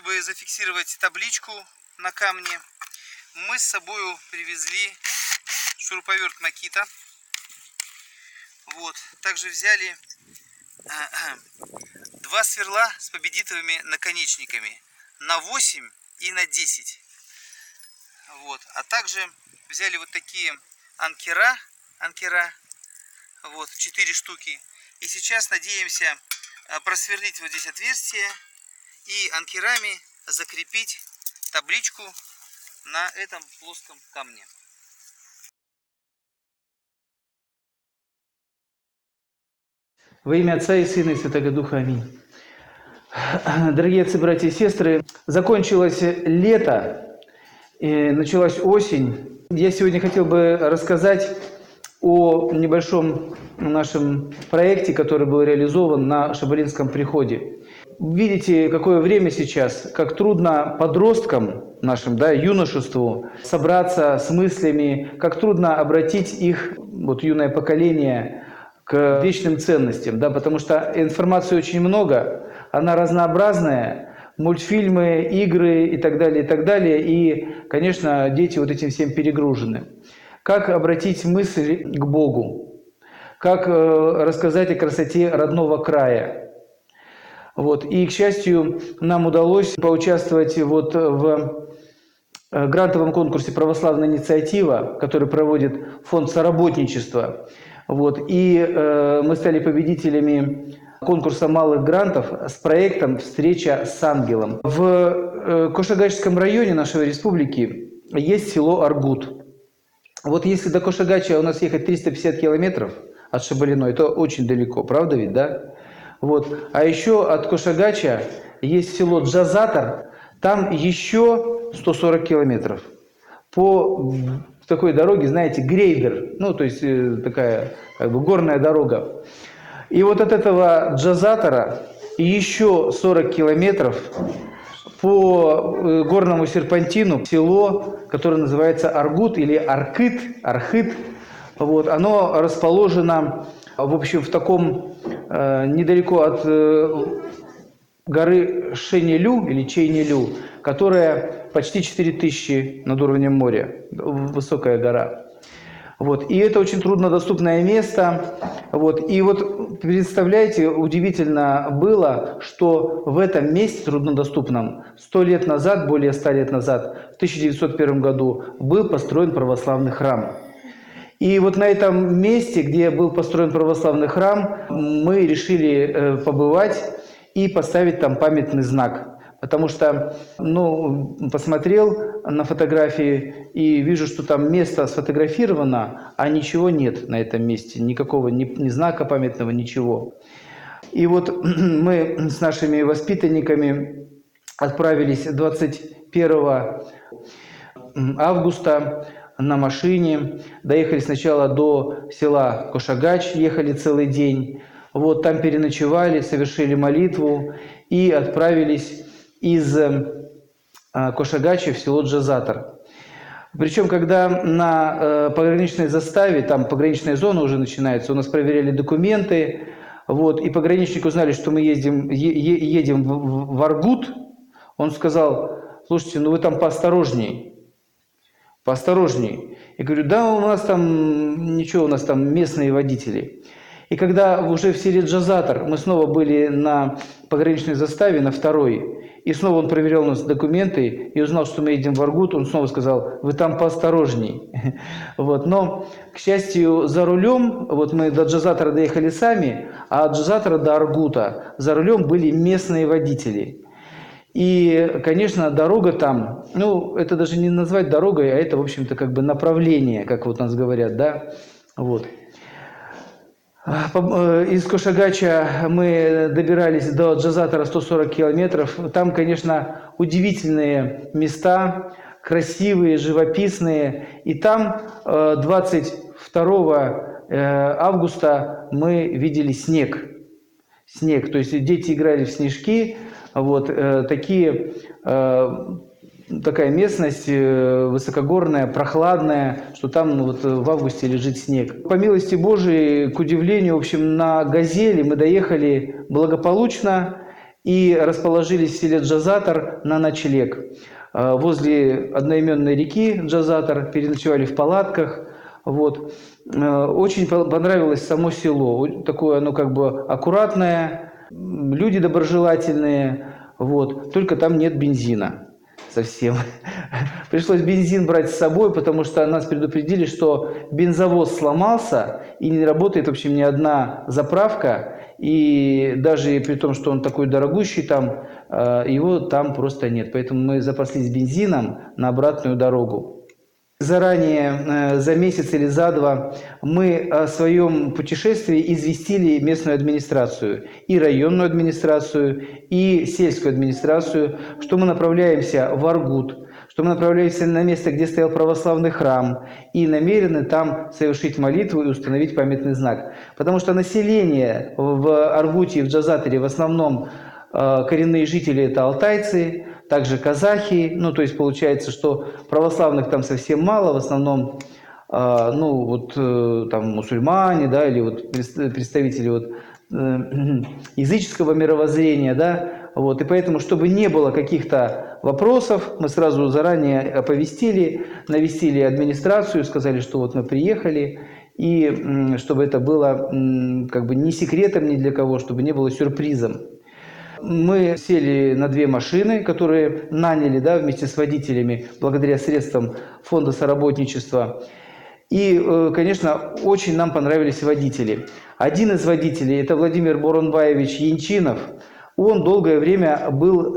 чтобы зафиксировать табличку на камне, мы с собой привезли шуруповерт Makita. Вот. Также взяли два сверла с победитовыми наконечниками на 8 и на 10. Вот. А также взяли вот такие анкера, вот, 4 штуки. И сейчас надеемся просверлить вот здесь отверстие и анкерами закрепить табличку на этом плоском камне. Во имя Отца и Сына и Святого Духа. Аминь. Дорогие отцы, братья и сестры, закончилось лето, и началась осень. Я сегодня хотел бы рассказать о небольшом нашем проекте, который был реализован на Шабалинском приходе. Видите, какое время сейчас, как трудно подросткам нашим, да, юношеству собраться с мыслями, как трудно обратить их, вот юное поколение, к вечным ценностям, да, потому что информации очень много, она разнообразная, мультфильмы, игры и так далее, и, конечно, дети вот этим всем перегружены. Как обратить мысль к Богу? Как рассказать о красоте родного края? Вот. И, к счастью, нам удалось поучаствовать вот в грантовом конкурсе «Православная инициатива», который проводит фонд соработничества. Вот. И мы стали победителями конкурса малых грантов с проектом «Встреча с ангелом». В Кошагачском районе нашей республики есть село Аргут. Вот если до Кошагача у нас ехать 350 километров от Шабалино, это очень далеко, правда ведь, да? Вот. А еще от Кошагача есть село Джазатор, там еще 140 километров. По такой дороге, знаете, грейдер, ну, то есть такая как бы горная дорога. И вот от этого Джазатора еще 40 километров по горному серпантину село, которое называется Аргут или Архыт. Вот, оно расположено, в общем, в таком недалеко от горы Шенелю или Чейнелю, которая почти 4000 над уровнем моря, высокая гора. Вот. И это очень труднодоступное место. Вот. И вот представляете, удивительно было, что в этом месте труднодоступном 100 лет назад, более 100 лет назад, в 1901 году, был построен православный храм. И вот на этом месте, где был построен православный храм, мы решили побывать и поставить там памятный знак. Потому что, ну, посмотрел на фотографии и вижу, что там место сфотографировано, а ничего нет на этом месте. Никакого ни знака памятного, ничего. И вот мы с нашими воспитанниками отправились 21 августа на машине. Доехали сначала до села Кошагач, ехали целый день. Вот там переночевали, совершили молитву и отправились из Кошагача в село Джазатор. Причем, когда на пограничной заставе, там пограничная зона уже начинается, у нас проверяли документы, вот, и пограничник узнали, что мы едем в Аргут, он сказал: слушайте, ну вы там поосторожней. Я говорю: да, у нас там ничего, у нас там местные водители. И когда уже в селе Джазатор мы снова были на пограничной заставе, на второй, и снова он проверял у нас документы и узнал, что мы едем в Аргут, он снова сказал: вы там поосторожней. Вот. Но, к счастью, за рулем, вот мы до Джазатора доехали сами, а от Джазатора до Аргута за рулем были местные водители. И, конечно, дорога там, ну, это даже не назвать дорогой, а это, в общем-то, как бы направление, как вот нас говорят, да, вот. Из Кошагача мы добирались до Джазатора 140 километров. Там, конечно, удивительные места, красивые, живописные. И там 22 августа мы видели снег. То есть дети играли в снежки. Вот такая местность высокогорная, прохладная, что там вот в августе лежит снег. По милости Божией, к удивлению, в общем, на «Газели» мы доехали благополучно. и расположились в селе Джазатар на ночлег. Возле одноименной реки Джазатар переночевали в палатках. Вот. Очень понравилось само село. Такое оно как бы аккуратное, люди доброжелательные. Вот. Только там нет бензина совсем. Пришлось бензин брать с собой, потому что нас предупредили, что бензовоз сломался и не работает, в общем, ни одна заправка. И даже при том, что он такой дорогущий, там, его там просто нет. Поэтому мы запаслись бензином на обратную дорогу. Заранее, за месяц или за два, мы о своем путешествии известили местную администрацию, и районную администрацию, и сельскую администрацию, что мы направляемся в Аргут, что мы направляемся на место, где стоял православный храм, и намерены там совершить молитву и установить памятный знак. Потому что население в Аргуте и в Джазатаре в основном коренные жители – это алтайцы, также казахи, ну, то есть получается, что православных там совсем мало, в основном, ну, вот там мусульмане, да, или вот представители вот языческого мировоззрения, да, вот, и поэтому, чтобы не было каких-то вопросов, мы сразу заранее оповестили, навестили администрацию, сказали, что вот мы приехали, и чтобы это было как бы не секретом ни для кого, чтобы не было сюрпризом. Мы сели на 2 машины, которые наняли, да, вместе с водителями, благодаря средствам фонда соработничества. И, конечно, очень нам понравились водители. Один из водителей – это Владимир Боронбаевич Янчинов. Он долгое время был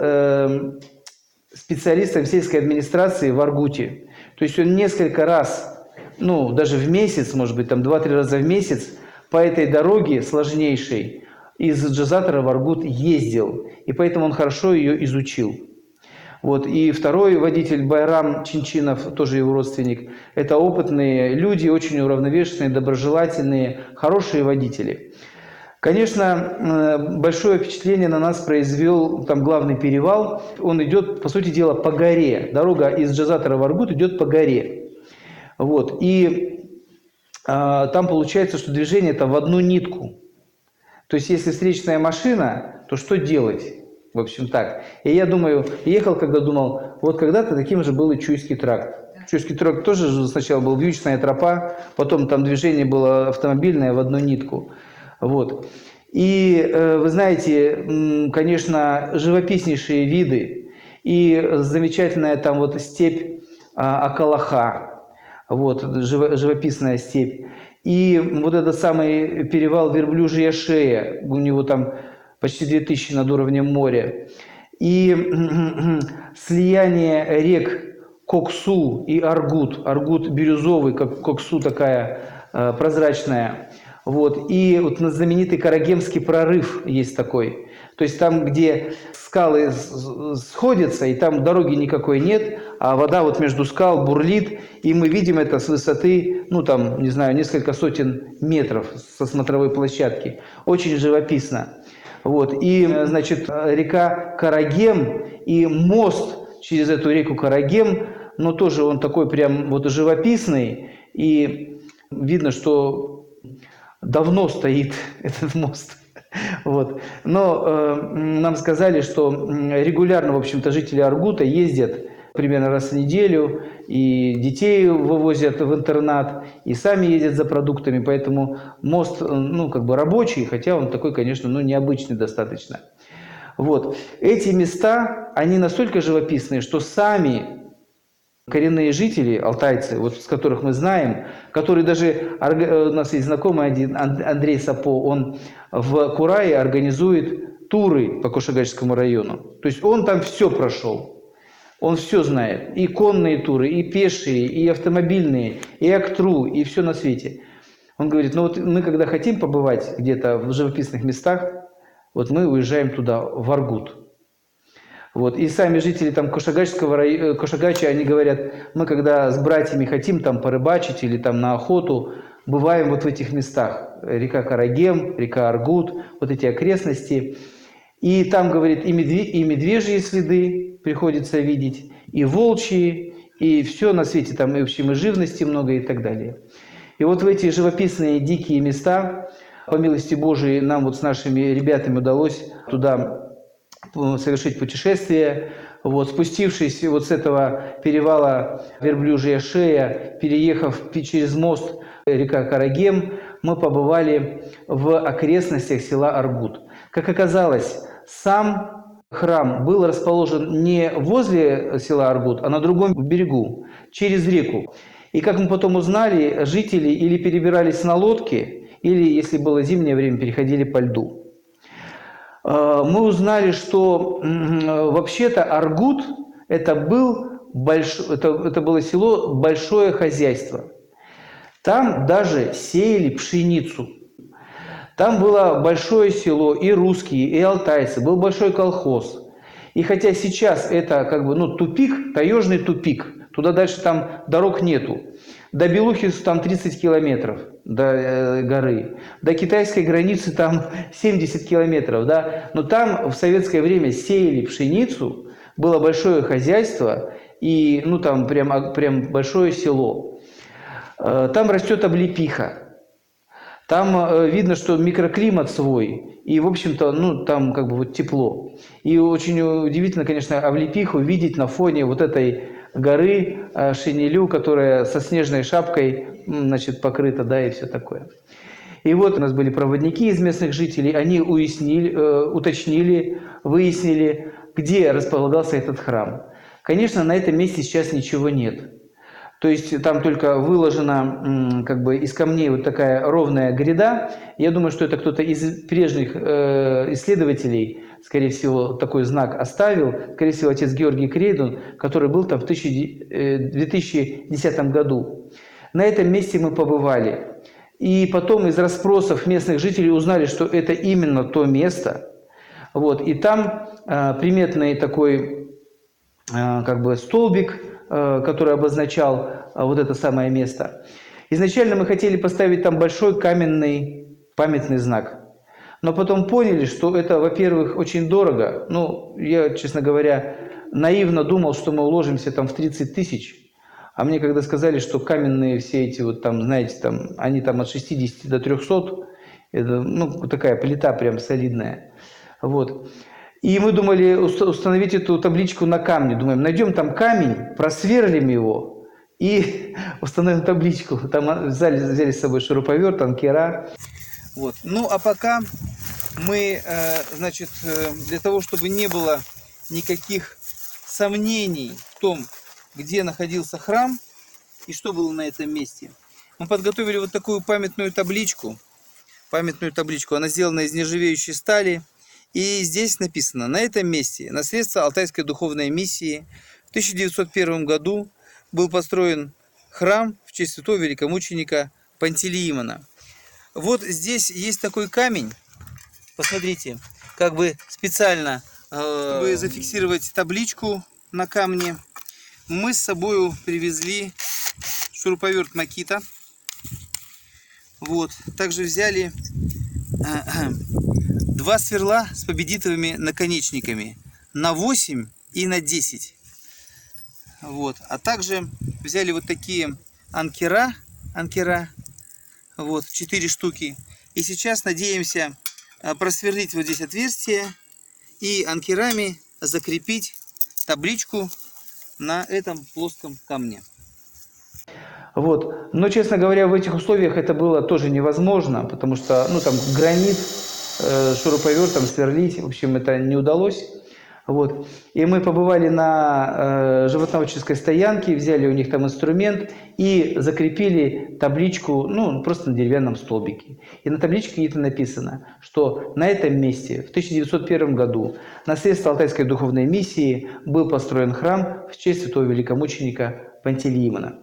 специалистом сельской администрации в Аргуте. То есть он несколько раз, ну, даже в месяц, может быть, там 2-3 раза в месяц по этой дороге сложнейшей из Джазатара в Аргут ездил, и поэтому он хорошо ее изучил. Вот. И второй водитель Байрам Чинчинов, тоже его родственник, это опытные люди, очень уравновешенные, доброжелательные, хорошие водители. Конечно, большое впечатление на нас произвел там главный перевал. Он идет, по сути дела, по горе. Дорога из Джазатара в Аргут идет по горе. Вот. И там получается, что движение это в одну нитку. То есть, если встречная машина, то что делать? В общем, так. И я думаю, ехал, когда думал, вот когда-то таким же был и Чуйский тракт. Чуйский тракт тоже сначала был вьючная тропа, потом там движение было автомобильное в одну нитку. Вот. И вы знаете, конечно, живописнейшие виды. И замечательная там вот степь Акалаха, вот, живописная степь. И вот этот самый перевал Верблюжья шея, у него там почти 2000 над уровнем моря. И слияние рек Коксу и Аргут. Аргут бирюзовый, как Коксу такая прозрачная. Вот. И вот знаменитый Карагемский прорыв есть такой. То есть там, где скалы сходятся, и там дороги никакой нет, а вода вот между скал бурлит, и мы видим это с высоты, ну там, не знаю, несколько сотен метров со смотровой площадки. Очень живописно. Вот. И, значит, река Карагем и мост через эту реку Карагем, но тоже он такой прям вот живописный, и видно, что давно стоит этот мост. Вот. Но нам сказали, что регулярно, в общем-то, жители Аргута ездят примерно раз в неделю, и детей вывозят в интернат, и сами ездят за продуктами, поэтому мост, ну, как бы рабочий, хотя он такой, конечно, ну, необычный достаточно. Вот. Эти места, они настолько живописные, что сами коренные жители, алтайцы, вот с которых мы знаем, которые даже, у нас есть знакомый один, Андрей Сапо, он в Курае организует туры по Кошагачскому району. То есть он там все прошел, он все знает. И конные туры, и пешие, и автомобильные, и Актру, и все на свете. Он говорит, ну вот мы когда хотим побывать где-то в живописных местах, вот мы уезжаем туда, в Аргут. Вот. И сами жители там Кошагача, они говорят, мы когда с братьями хотим там порыбачить или там на охоту, бываем вот в этих местах. Река Карагем, река Аргут, вот эти окрестности. И там, говорит, и медвежьи следы приходится видеть, и волчьи, и все на свете, там, и, в общем, и живности много и так далее. И вот в эти живописные дикие места, по милости Божией, нам вот с нашими ребятами удалось туда совершить путешествие. Вот, спустившись вот с этого перевала Верблюжья шея, переехав через мост река Карагем, мы побывали в окрестностях села Аргут. Как оказалось, сам храм был расположен не возле села Аргут, а на другом берегу, через реку. И как мы потом узнали, жители или перебирались на лодке, или, если было зимнее время, переходили по льду. Мы узнали, что вообще-то Аргут это было село большое хозяйство. Там даже сеяли пшеницу. Там было большое село, и русские, и алтайцы, был большой колхоз. И хотя сейчас это как бы тупик, таежный тупик, туда дальше там дорог нету. До Белухи там 30 километров до горы. До китайской границы там 70 километров. Да? Но там в советское время сеяли пшеницу, было большое хозяйство и там прям большое село. Там растет облепиха. Там видно, что микроклимат свой. И, в общем-то, там как бы вот тепло. И очень удивительно, конечно, облепиху видеть на фоне вот этой горы Шинелю, которая со снежной шапкой, покрыта, да, и все такое. И вот у нас были проводники из местных жителей, они уточнили, выяснили, где располагался этот храм. Конечно, на этом месте сейчас ничего нет. То есть там только выложена как бы из камней вот такая ровная гряда. Я думаю, что это кто-то из прежних исследователей, скорее всего, такой знак оставил. Скорее всего, отец Георгий Крейдун, который был там в 2010 году. На этом месте мы побывали. И потом из расспросов местных жителей узнали, что это именно то место. Вот. И там приметный такой как бы столбик, который обозначал вот это самое место. Изначально мы хотели поставить там большой каменный памятный знак. Но потом поняли, что это, во-первых, очень дорого. Я, честно говоря, наивно думал, что мы уложимся там в 30 тысяч. А мне когда сказали, что каменные все эти вот там, знаете, там, они там от 60 до 300, это, такая плита прям солидная. Вот. И мы думали установить эту табличку на камне. Думаем, найдем там камень, просверлим его и установим табличку. Там взяли с собой шуруповерт, анкера. Вот. А пока мы, для того, чтобы не было никаких сомнений в том, где находился храм и что было на этом месте, мы подготовили вот такую памятную табличку. Она сделана из нержавеющей стали. И здесь написано: на этом месте на средства Алтайской духовной миссии в 1901 году был построен храм в честь святого великомученика Пантелеимона. Вот здесь есть такой камень, посмотрите, как бы специально, чтобы зафиксировать табличку на камне, мы с собой привезли шуруповерт Makita. Вот, также взяли 2 сверла с победитовыми наконечниками на 8 и на 10. Вот. А также взяли вот такие анкера, вот, 4 штуки. И сейчас надеемся просверлить вот здесь отверстие и анкерами закрепить табличку на этом плоском камне. Вот. Но, честно говоря, в этих условиях это было тоже невозможно, потому что, там гранит, шуруповертом сверлить, в общем, это не удалось. Вот. И мы побывали на животноводческой стоянке, взяли у них там инструмент и закрепили табличку, просто на деревянном столбике. И на табличке это написано, что на этом месте в 1901 году на средства Алтайской духовной миссии был построен храм в честь святого великомученика Пантелеимона.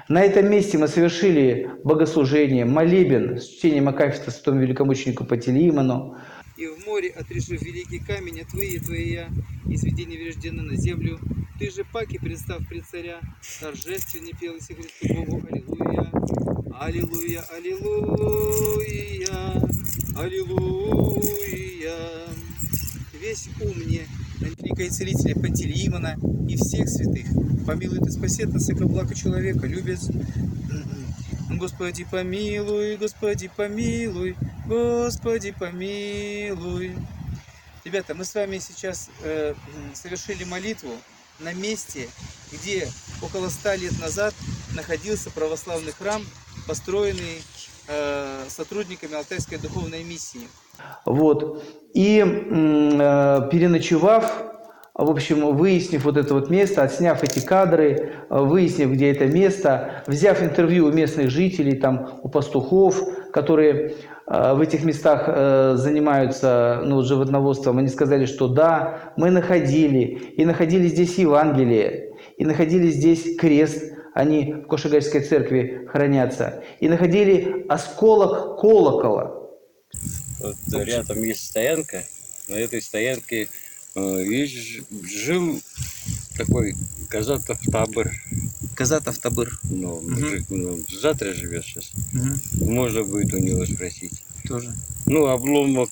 На этом месте мы совершили богослужение, молебен с чтением акафиста святому великомученику Пантелеимону. И в море, отрешив великий камень, отвые твоя, и сведение вреждено на землю. Ты же паки, представ пред царя, торжественнее пел си Христу Богу, аллилуйя, аллилуйя, аллилуйя, аллилуйя. Весь умне, намерника и целителя Пантелеимона и всех святых, помилуй ты, спасет нас, яко благо человека, любец. Господи помилуй, Господи помилуй, Господи помилуй. Ребята, мы с вами сейчас совершили молитву на месте, где около 100 лет назад находился православный храм, построенный сотрудниками Алтайской духовной миссии. Вот. И переночевав, в общем, выяснив вот это вот место, отсняв эти кадры, выяснив, где это место, взяв интервью у местных жителей, там, у пастухов, которые в этих местах занимаются животноводством, они сказали, что да, мы находили здесь Евангелие, и находили здесь крест, они в Кошегайской церкви хранятся, и находили осколок колокола. Вот рядом есть стоянка, на этой стоянке жил такой Казатов Табыр. Казатов Табыр. Ну, мужик, завтра живет сейчас. Угу. Можно будет у него спросить. Тоже. Ну, обломок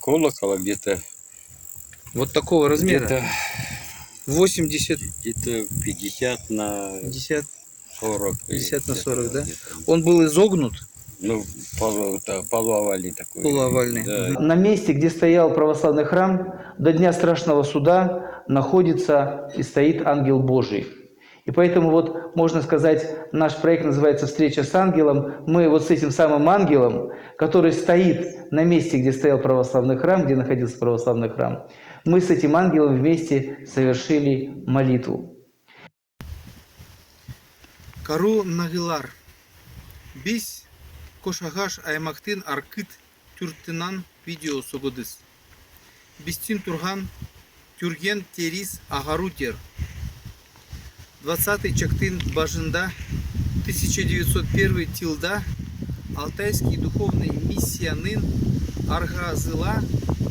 колокола где-то... Вот такого размера? Где-то 80... Где-то 50 на 50, 40. 50 на 40, да? Где-то. Он был изогнут? Ну, полуовальный такой. Полуовальный. Да. На месте, где стоял православный храм, до Дня Страшного Суда находится и стоит ангел Божий. И поэтому вот можно сказать, наш проект называется «Встреча с ангелом». Мы вот с этим самым ангелом, который стоит на месте, где стоял православный храм, где находился православный храм, мы с этим ангелом вместе совершили молитву. Кару Нагилар. Бис Кошагаш Аймактин Аркит Тюртинан видео Согодис. Бистин Турган Тюрген Терис Агарутер. 20-й Чактын Бажында 1901 Тилда Алтайский духовный миссиянын Аргазыла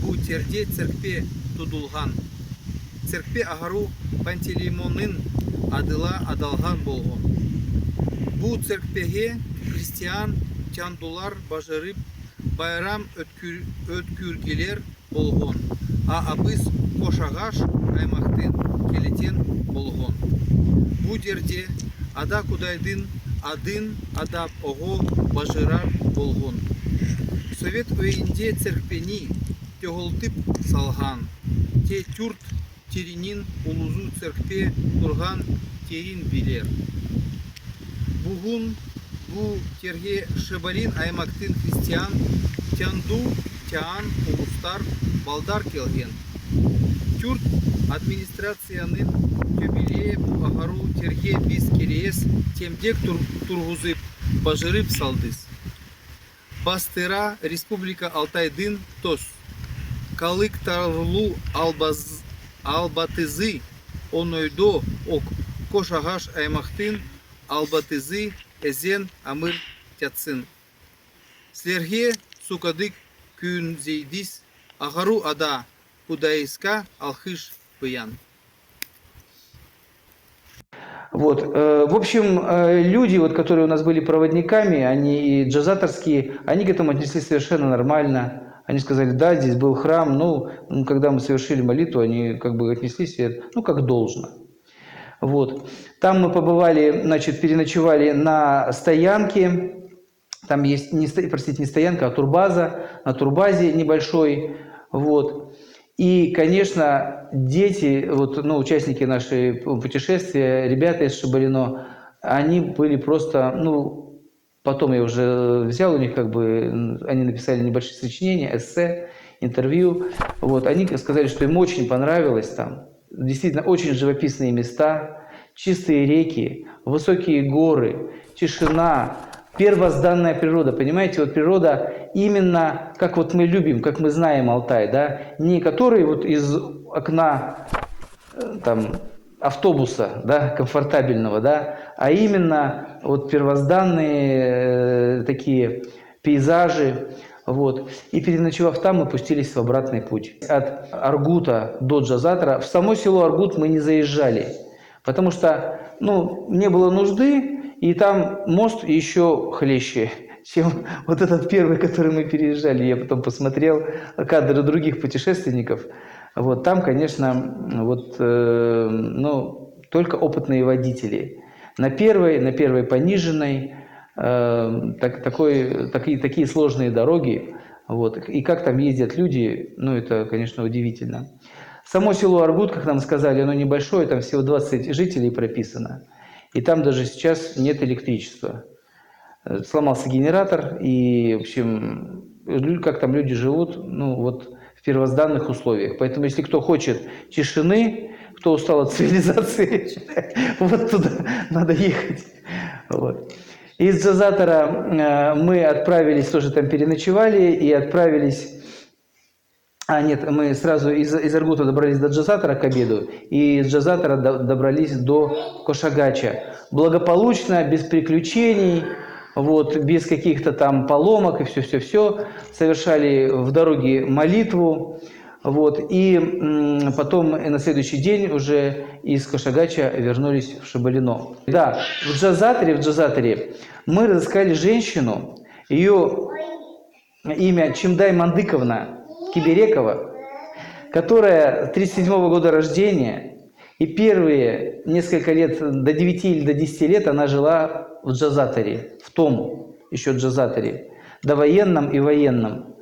Бутерде церкве Тудулган. Церкве Агару Пантелеймонын Адыла Адалган болгон. Бу церквеге христиан тяндулар бажырып байрам өткүргелер болгон. А абыз Кошагаш аймактын келетен болгон. Бу жерде ада кудайдын адын адап ого бажырар болгон. Совет өйүнде церквени төгөлтүп салган. Те тюрт теринин улузу церкве турган терин билер. Бугун бу терге шыбалин аймактын христиан тянду тяан улустар балдар келген. Тюрт администрациянын төбеле агару терге биз керес темдек тургузып бажырып салдыз. Бастыра Республика Алтайдын тос. Калык тарлу албатызы онойдо ок Кошагаш аймактын албатызы эзен амыр тятсын. Слерге сукадык күнзейдис агару ада кудайска алхыш быян. Вот. В общем, люди, вот, которые у нас были проводниками, они и джазаторские, они к этому отнеслись совершенно нормально. Они сказали, да, здесь был храм, но когда мы совершили молитву, они как бы отнеслись, как должно. Вот. Там мы побывали, значит, переночевали на стоянке. Там есть, не стоянка, а турбаза. На турбазе небольшой. Вот. И, конечно, дети, участники нашей путешествия, ребята из Шабалино, они были просто, потом я уже взял у них, они написали небольшие сочинения, эссе, интервью. Вот. Они сказали, что им очень понравилось там. Действительно, очень живописные места, чистые реки, высокие горы, тишина, первозданная природа. Понимаете, вот природа именно как вот мы любим, как мы знаем Алтай, да, не который вот из окна там автобуса, да, комфортабельного, да, а именно вот первозданные такие пейзажи. Вот. И переночевав там, мы пустились в обратный путь. От Аргута до Джазатора в само село Аргут мы не заезжали, потому что не было нужды, и там мост еще хлеще, чем вот этот первый, который мы переезжали. Я потом посмотрел кадры других путешественников. Вот там, конечно, только опытные водители. На первой пониженной, такие сложные дороги, Вот. И как там ездят люди, ну, это, конечно, удивительно. Само село Аргут, как нам сказали, оно небольшое, там всего 20 жителей прописано. И там даже сейчас нет электричества. Сломался генератор, и, в общем, как там люди живут, ну, вот в первозданных условиях. Поэтому, если кто хочет тишины, кто устал от цивилизации, вот туда надо ехать. Вот. Из Джазатора мы отправились, тоже там переночевали, и отправились... нет, мы сразу из Аргута добрались до Джазатора к обеду, и из Джазатора добрались до Кошагача. Благополучно, без приключений, вот, без каких-то там поломок и все-все-все. Совершали в дороге молитву. Вот, и потом на следующий день уже из Кошагача вернулись в Шабалино. Да, в Джазатаре мы разыскали женщину, ее имя Чимдай Мандыковна Киберекова, которая 1937 года рождения, и первые несколько лет, до 9 или до 10 лет она жила в Джазатаре, в том еще Джазатаре, довоенном и военном.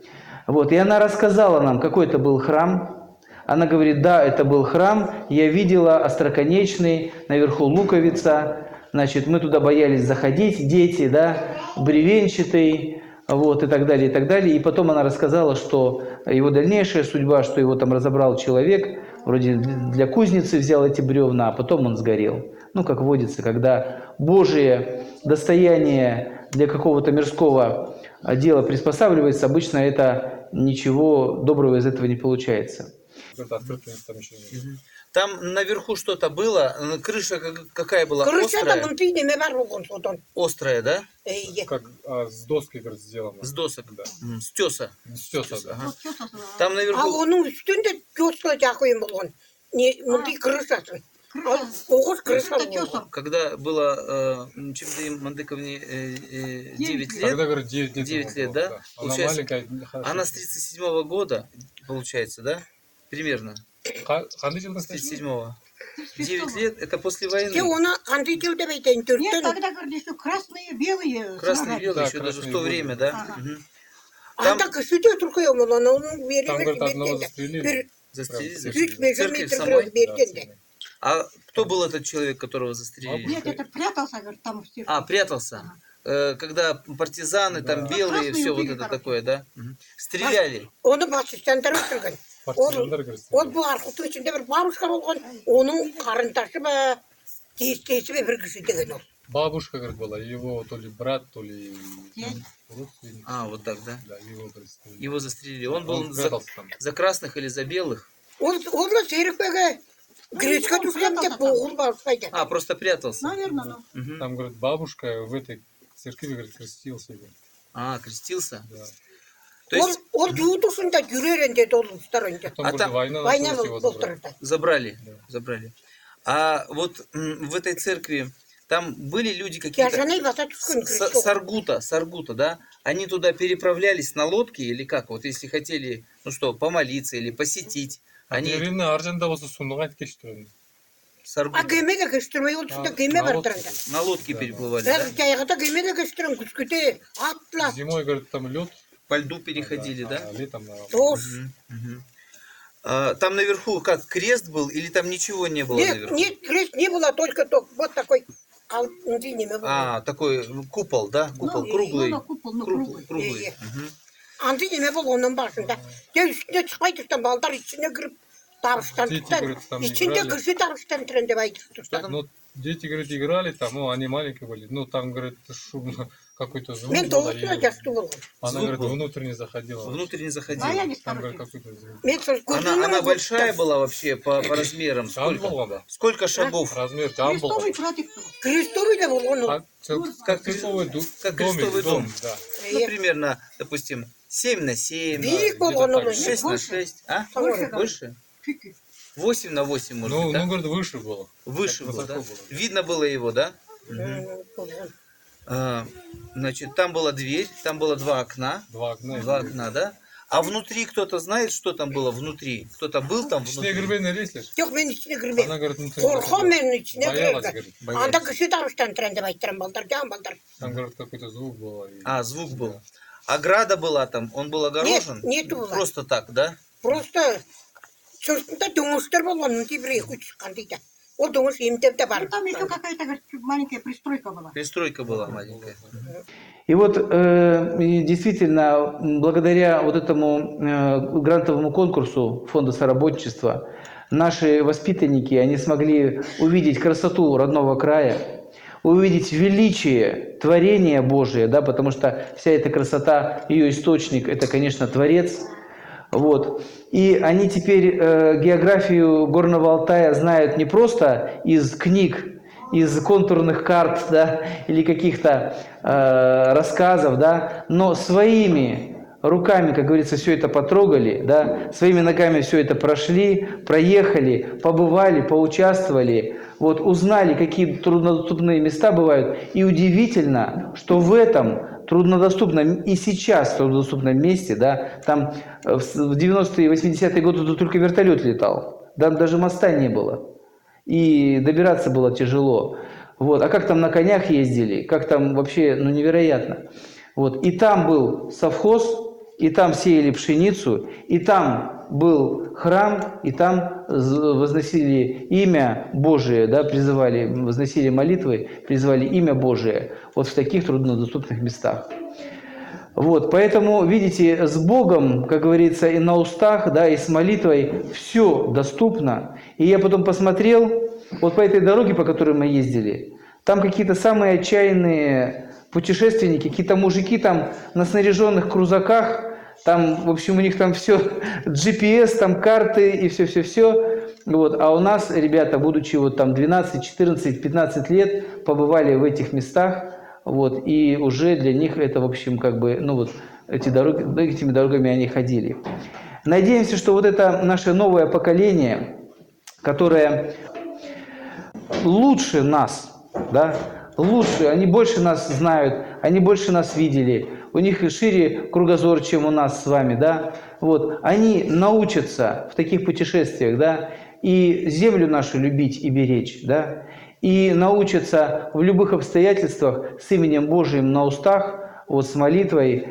Вот, и она рассказала нам, какой это был храм. Она говорит, да, это был храм, я видела остроконечный, наверху луковица, значит, мы туда боялись заходить, дети, да, бревенчатый, вот, и так далее, и так далее. И потом она рассказала, что его дальнейшая судьба, что его там разобрал человек, вроде для кузницы взял эти бревна, а потом он сгорел. Ну, как водится, когда Божие достояние для какого-то мирского дела приспосабливается, обычно это ничего доброго из этого не получается. Там наверху что-то было, крыша какая была? Острая? Острая, да? Как с доски, говорит, сделано. С досок? Да. С теса? С теса, да. Ага. Там А наверху... оның үстінде тесла жақойын болған. Не, мұндай крышасы. Оғыз крыша болған. Когда было Чимдай Мандыковне 9 лет, Когда, говорит, 9 лет. 9 лет, да? Она Получается, маленькая. она с 37 года, получается, да? Примерно. Қандай жылдың С 37-го. 9 лет, это после войны. Те оны қандай жыл деп айтайын, Нет, төрттен. тогда, говорит, еще красные, белые. Красный, белый, Да, еще даже в красный, то белый. время, да? Ага. Мгм. Анда кісіде тұрқия болған, оның Там, береміз говорит, одного бергенде. застрелили. Застрелили? Үш межі Церковь метр самой? кіріп бергенде. А кто был этот человек, которого застрелили? Нет, это прятался, говорит, там в степи. А, прятался. Когда партизаны, там Да. белые, Красные все вот убили, это короче. такое, да? Мгм. Стреляли. Оны басшыштандыр өтірген. Партизандар, говорит, Ол бұл арқұттың ішінде бір барушка болған, оның қарынташы ба, тиістесі бе бір кісі деген ол. Бабушка, говорит, была, его то ли брат, то ли Дядь. родственник. А, вот так, да? Да, его, говорит, застрелили. Его застрелили. Он был прятался там. за красных или за белых? Олла серікпеге гречка түскем деп боғыл барыспайды. А, просто прятался. Наверное, ну. Мгм. Там, говорит, бабушка в этой церкви, говорит, крестился. Говорит. А, крестился? Да. То есть Ол жуытусында жүререн деді ол ұстарында. Потом, А говорит, там война Война началась, его был забрали. болтырды. забрали? Да. Забрали. А вот в этой церкви там были люди какие-то... Яжанай баса түскен кресток. Саргута, да? Они туда переправлялись на лодке или как? Вот если хотели, ну что, помолиться или посетить. Они Деревне аржанда болса сундук айтып кетишти. А Саргута кемеге кештірмей ол тұста кеме бар тұрында. на лодке Да, переплывали, да? Бірақ жайғыда кемеге кештірін күскіте атла. Зимой, говорит, там лед. По льду переходили, да? А летом на Тош. Мгм, мгм. Там наверху как, крест был или там ничего не было Нет, наверху? нет, крест не было, только вот такой алтынными был. А, такой купол, да? Купол, Ну, круглый. ну, купол, ну, круглый. Круглый. Е, е. Мгм. Антынными был оның басында. Я үстіне шықпай тұрсам, балдар ішіне кіріп, табыштан Дети, тұттан. говорит, там Ішінде играли. кірсе табыштан тұрын деп айтып тұрсам. Ну, дети, говорит, играли там, ну, они маленькие были. Ну, там, говорит, шумно, какой-то звук Мен был. тоғысына жасты болған. Она, Звук говорит, был. внутрь не заходила. Внутрь не заходила. Боялись, Там, говорит, короче. какой-то звук. Мен сол Она большая была вообще по размерам? Жан Сколько? болған ба? Сколько шагов? Размер жан Крестовый болған. братик. Крестовый де болған ол. Как крестовый как домик, крестовый дом. да. Ну, примерно, допустим, 7 на 7, Биік где-то болған так. ол. 6 на Больше. 6. А? Больше, Больше? Чуть-чуть. 8 на 8, может Ну, быть, да? ну, говорит, выше было. Выше так было, да? высоко было. Видно было его, да? Болған. Значит, там была дверь, там было 2 окна. 2 окна. 2 окна, да? А внутри кто-то знает, что там было внутри? Кто-то был там Ішіне внутри? кірбей нәрестер. Жоқ, мен ішіне кірмеймін. Она, говорит, внутрь. Қорқам мен ішіне Боялась, кірерге. говорит. Анда кісі табыштан тұрын деп айттырам балдар, жан балдар. Там, говорит, какой-то звук был. и- А, звук был. Ограда была там, он был огорожен? нету было. Просто так, да? Просто сыртында дөңестер болған, кейбір екі шыққан дейді. Ол дөңес емтеп те бар. Ну, там еще какая-то говорит, маленькая пристройка была. Пристройка была маленькая. И вот и действительно, благодаря вот этому грантовому конкурсу Фонда соработничества, наши воспитанники, они смогли увидеть красоту родного края, увидеть величие творения Божия, да, потому что вся эта красота, ее источник, это, конечно, Творец. Вот. И они теперь географию Горного Алтая знают не просто из книг, из контурных карт, да, или каких-то рассказов, да, но своими руками, как говорится, все это потрогали, да, своими ногами все это прошли, проехали, побывали, поучаствовали, вот, узнали, какие труднодоступные места бывают. И удивительно, что в этом труднодоступном и сейчас труднодоступном месте, да, там в 90-е и 80-е годы тут только вертолет летал, там даже моста не было. И добираться было тяжело. Вот. А как там на конях ездили, как там вообще, ну, невероятно. Вот. И там был совхоз, и там сеяли пшеницу, и там был храм, и там возносили имя Божие, да, призывали, возносили молитвы, призывали имя Божие вот в таких труднодоступных местах. Вот, поэтому, видите, с Богом, как говорится, и на устах, да, и с молитвой все доступно. И я потом посмотрел, вот по этой дороге, по которой мы ездили, там какие-то самые отчаянные путешественники, какие-то мужики там на снаряженных крузаках, там, в общем, у них там все, GPS, там карты и все-все-все. Вот. А у нас, ребята, будучи вот там 12, 14, 15 лет, побывали в этих местах, вот, и уже для них это, в общем, как бы, ну вот, эти дороги, этими дорогами они ходили. Надеемся, что вот это наше новое поколение, которое лучше нас, да, лучше, они больше нас знают, они больше нас видели, у них шире кругозор, чем у нас с вами, да, вот, они научатся в таких путешествиях, да, и землю нашу любить и беречь, да, и научатся в любых обстоятельствах с именем Божиим на устах, вот, с молитвой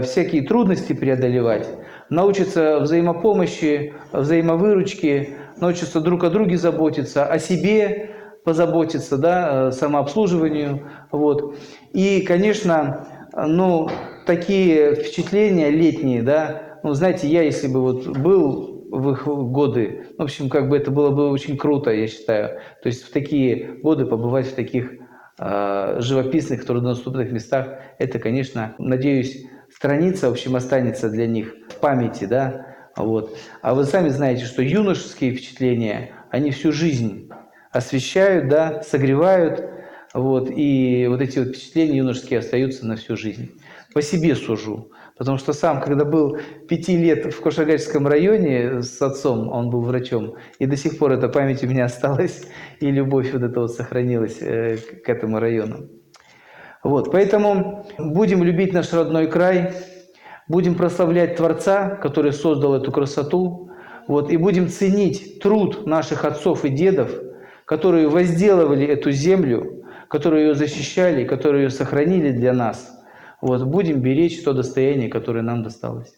всякие трудности преодолевать, научатся взаимопомощи, взаимовыручке, научатся друг о друге заботиться, о себе позаботиться, да, самообслуживанию, вот. И, конечно, ну, такие впечатления летние, да, ну, знаете, я, если бы вот был в их годы, в общем, как бы это было бы очень круто, я считаю, то есть в такие годы побывать в таких живописных, труднодоступных местах, это, конечно, надеюсь, страница, в общем, останется для них в памяти, да, вот. А вы сами знаете, что юношеские впечатления, они всю жизнь освещают, да, согревают, вот, и вот эти вот впечатления юношеские остаются на всю жизнь. По себе сужу, потому что сам, когда был 5 лет в Кошаргальском районе с отцом, он был врачом, и до сих пор эта память у меня осталась, и любовь вот эта вот сохранилась к этому району. Вот, поэтому будем любить наш родной край, будем прославлять Творца, который создал эту красоту, вот, и будем ценить труд наших отцов и дедов, которые возделывали эту землю, которые ее защищали, которые ее сохранили для нас. Вот, будем беречь то достояние, которое нам досталось.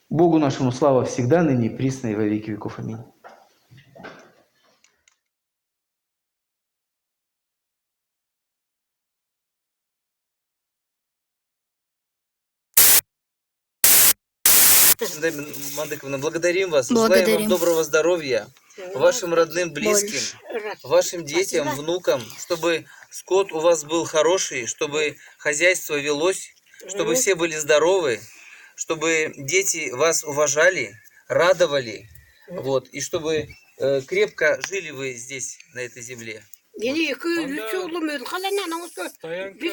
Богу нашему слава всегда, ныне и присно, и во веки веков. Аминь. Мандыковна, благодарим вас. Желаем вам доброго здоровья, вашим родным, близким, вашим детям, внукам, чтобы скот у вас был хороший, чтобы хозяйство велось, чтобы все были здоровы, чтобы дети вас уважали, радовали, вот, и чтобы крепко жили вы здесь, на этой земле. Стоянка.